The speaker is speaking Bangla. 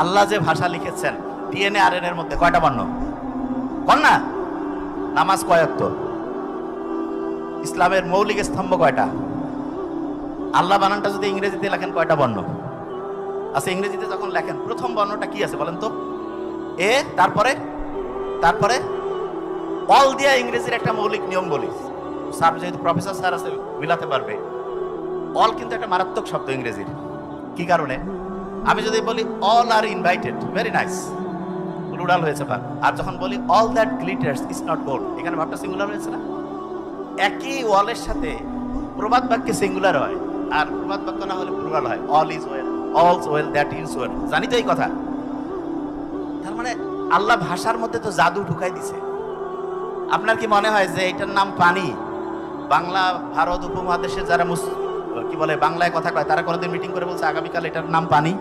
আল্লাহ যে ভাষা লিখেছেন ডিএনএ আর এন এর মধ্যে কয়টা বর্ণ? কোন না? নামাজ কয়ক্ত? ইসলামের মৌলিক স্তম্ভ কয়টা? আল্লাহ বানানটা যদি ইংরেজিতে লেখেন কয়টা বর্ণ? আচ্ছা, ইংরেজিতে যখন লেখেন প্রথম বর্ণটা কি আছে বলেন তো? এ, তারপরে তারপরে অল দিয়া ইংরেজির একটা মৌলিক নিয়ম বলি। স্যার যেহেতু প্রফেসর স্যার আছে মিলাতে পারবে। অল কিন্তু একটা মারাত্মক শব্দ ইংরেজির। কি কারণে? আমি যদি বলি all are invited, very nice, plural হয়েছে ভাব। আর যখন বলি all that glitters is not gold, এখানে ভাবটা সিঙ্গুলার হয়েছে না? একই ওয়ালের সাথে প্রবাদ বাক্যে সিঙ্গুলার হয়, আর প্রবাদ বাক্য না হলে প্লুরাল হয়। All is well, all's well, that is well. জানি তো এই কথা। তার মানে আল্লাহ ভাষার মধ্যে তো জাদু ঢুকাই দিছে। আপনার কি মনে হয় যে এটার নাম পানি, বাংলা ভারত উপমহাদেশের যারা কি বলে বাংলায় কথা কয় তারা কোনোদিন মিটিং করে বলছে আগামীকাল এটার নাম পানি?